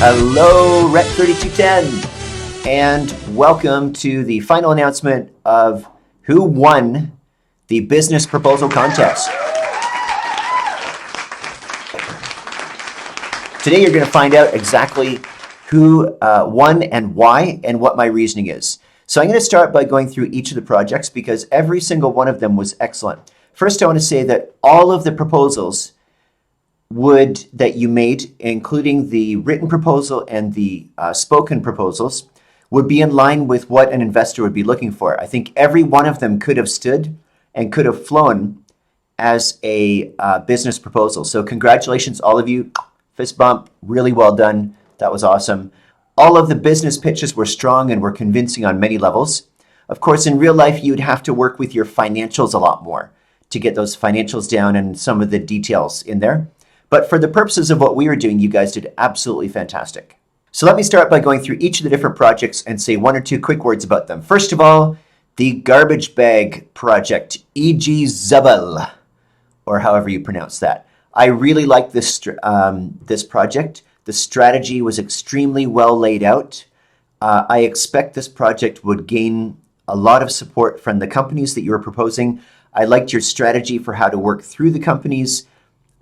Hello, Rec 3210, and welcome to the final announcement of who won the business proposal contest. Today you're going to find out exactly who won and why and what my reasoning is. So I'm going to start by going through each of the projects because every single one of them was excellent. First, I want to say that all of the proposals that you made, including the written proposal and the spoken proposals, would be in line with what an investor would be looking for. I think every one of them could have stood and could have flown as a business proposal. So congratulations, all of you. Fist bump, really well done. That was awesome. All of the business pitches were strong and were convincing on many levels. Of course, in real life, you'd have to work with your financials a lot more to get those financials down and some of the details in there. But for the purposes of what we were doing, you guys did absolutely fantastic. So let me start by going through each of the different projects and say one or two quick words about them. First of all, the garbage bag project, E.G. Zebel, or however you pronounce that. I really like this project. The strategy was extremely well laid out. I expect this project would gain a lot of support from the companies that you were proposing. I liked your strategy for how to work through the companies.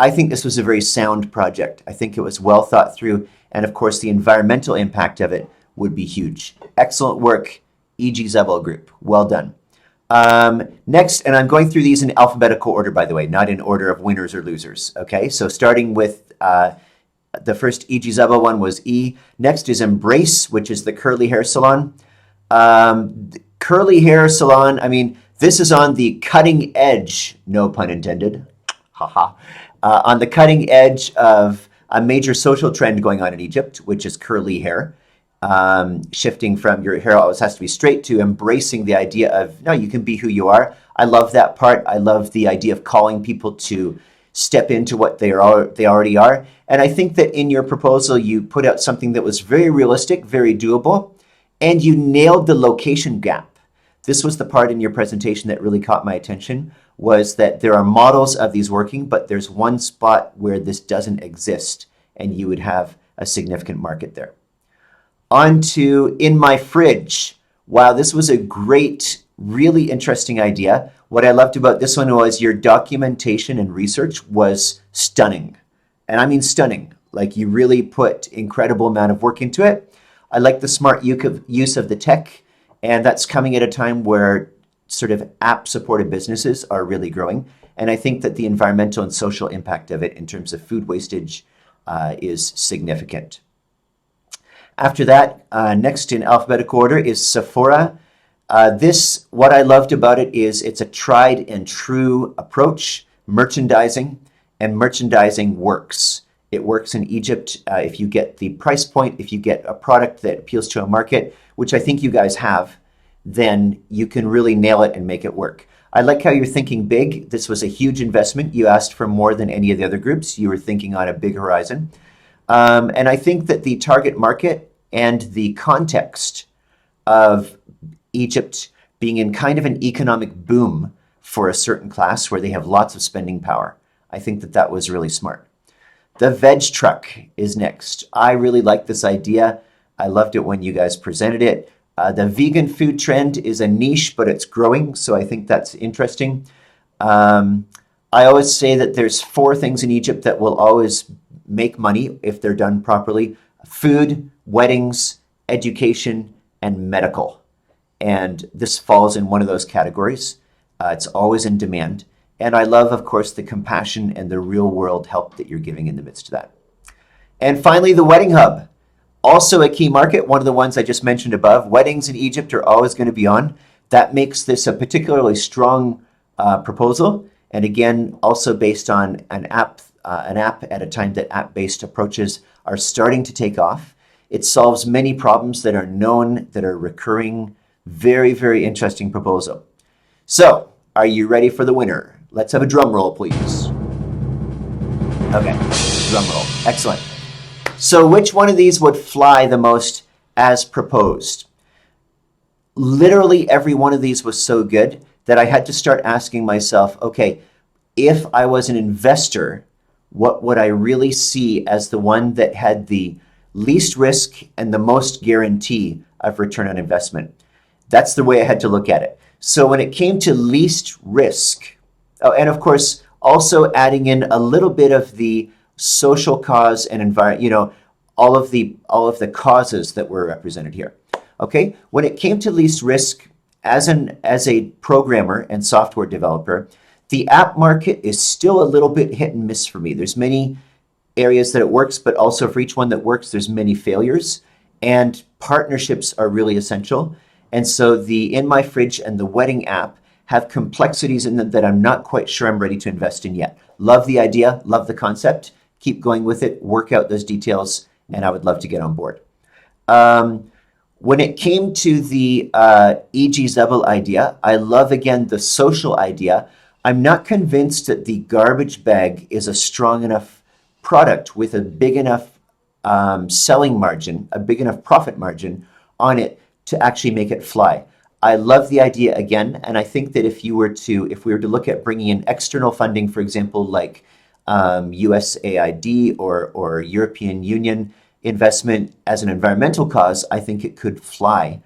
I think this was a very sound project. I think it was well thought through. And of course, the environmental impact of it would be huge. Excellent work, E.G. Zebel Group. Well done. Next, and I'm going through these in alphabetical order, by the way, not in order of winners or losers. Okay, so starting with the first E.G. Zebel one was E. Next is Embrace, which is the curly hair salon. Curly hair salon, I mean, this is on the cutting edge, no pun intended. Haha. On the cutting edge of a major social trend going on in Egypt, which is curly hair, shifting from your hair always has to be straight to embracing the idea of, no, you can be who you are. I love that part. I love the idea of calling people to step into what they already are. And I think that in your proposal, you put out something that was very realistic, very doable, and you nailed the location gap. This was the part in your presentation that really caught my attention, was that there are models of these working, but there's one spot where this doesn't exist, and you would have a significant market there. On to In My Fridge. Wow, this was a great, really interesting idea. What I loved about this one was your documentation and research was stunning. And I mean stunning. Like, you really put incredible amount of work into it. I like the smart use of the tech, and that's coming at a time where sort of app-supported businesses are really growing. And I think that the environmental and social impact of it in terms of food wastage is significant. After that, next in alphabetical order is Sephora. What I loved about it is it's a tried and true approach, merchandising, and merchandising works. It works in Egypt if you get the price point, if you get a product that appeals to a market, which I think you guys have, then you can really nail it and make it work. I like how you're thinking big. This was a huge investment. You asked for more than any of the other groups. You were thinking on a big horizon. And I think that the target market and the context of Egypt being in kind of an economic boom for a certain class where they have lots of spending power, I think that that was really smart. The veg truck is next. I really like this idea. I loved it when you guys presented it. The vegan food trend is a niche, but it's growing, so I think that's interesting. I always say that there's 4 things in Egypt that will always make money if they're done properly: food, weddings, education, and medical. And this falls in one of those categories. It's always in demand. And I love, of course, the compassion and the real-world help that you're giving in the midst of that. And finally, the Wedding Hub. Also a key market, one of the ones I just mentioned above. Weddings in Egypt are always going to be on. That makes this a particularly strong proposal. And again, also based on an app at a time that app-based approaches are starting to take off. It solves many problems that are known, that are recurring. Very, very interesting proposal. So, are you ready for the winner? Let's have a drum roll, please. Okay, drum roll. Excellent. So which one of these would fly the most as proposed? Literally every one of these was so good that I had to start asking myself, okay, if I was an investor, what would I really see as the one that had the least risk and the most guarantee of return on investment. That's the way I had to look at it. So when it came to least risk, oh, and of course, also adding in a little bit of the social cause and environment, all of the causes that were represented here. Okay, when it came to least risk, as a programmer and software developer, the app market is still a little bit hit and miss for me. There's many areas that it works, but also for each one that works, there's many failures, and partnerships are really essential. And so the In My Fridge and the wedding app have complexities in them that I'm not quite sure I'm ready to invest in yet. Love the idea, love the concept, keep going with it, work out those details, and I would love to get on board. When it came to the E.G. Zebel idea, I love, again, the social idea. I'm not convinced that the garbage bag is a strong enough product with a big enough selling margin, a big enough profit margin on it to actually make it fly. I love the idea again, and I think that if we were to look at bringing in external funding, for example, like USAID or European Union investment as an environmental cause, I think it could fly.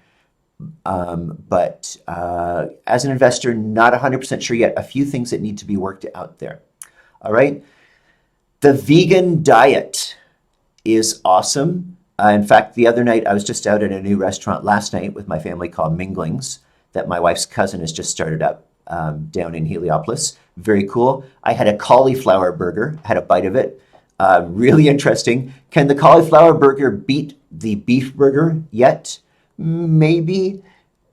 But as an investor, not 100% sure yet. A few things that need to be worked out there. All right. The vegan diet is awesome. In fact, the other night, I was just out at a new restaurant last night with my family called Minglings that my wife's cousin has just started up down in Heliopolis. Very cool. I had a cauliflower burger, had a bite of it. Really interesting. Can the cauliflower burger beat the beef burger yet? Maybe.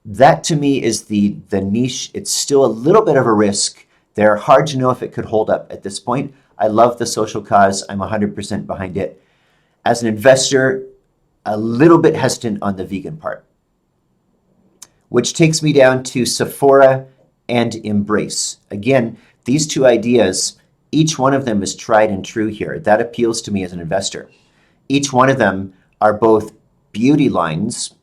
That to me is the niche. It's still a little bit of a risk. They're hard to know if it could hold up at this point. I love the social cause. I'm 100% behind it. As an investor, a little bit hesitant on the vegan part. Which takes me down to Sephora and Embrace. Again, these two ideas, each one of them is tried and true here. That appeals to me as an investor. Each one of them are both beauty lines,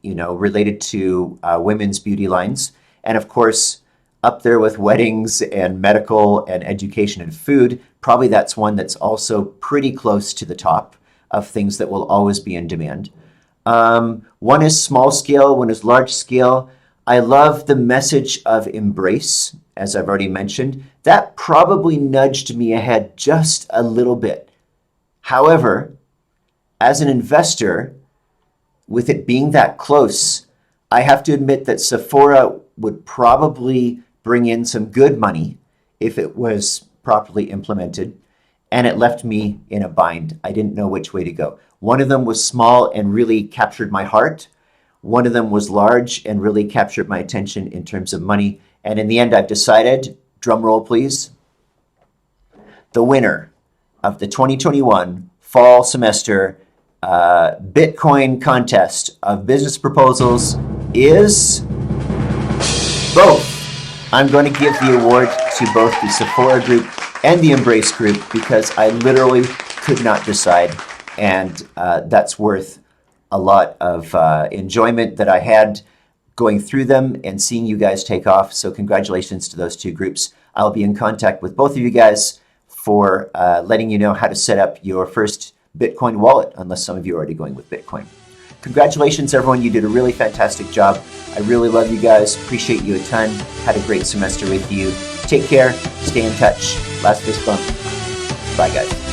related to women's beauty lines. And of course, up there with weddings and medical and education and food, probably that's one that's also pretty close to the top of things that will always be in demand. One is small scale, one is large scale. I love the message of Embrace, as I've already mentioned. That probably nudged me ahead just a little bit. However, as an investor, with it being that close, I have to admit that Sephora would probably bring in some good money if it was properly implemented, and it left me in a bind. I didn't know which way to go. One of them was small and really captured my heart. One of them was large and really captured my attention in terms of money. And in the end, I've decided, drum roll please, the winner of the 2021 fall semester Bitcoin contest of business proposals is both. I'm going to give the award to both the Sephora group and the Embrace group because I literally could not decide, and that's worth a lot of enjoyment that I had going through them and seeing you guys take off. So congratulations to those two groups. I'll be in contact with both of you guys for letting you know how to set up your first Bitcoin wallet, unless some of you are already going with Bitcoin. Congratulations, everyone. You did a really fantastic job. I really love you guys. Appreciate you a ton. Had a great semester with you. Take care. Stay in touch. Last fist bump. Bye, guys.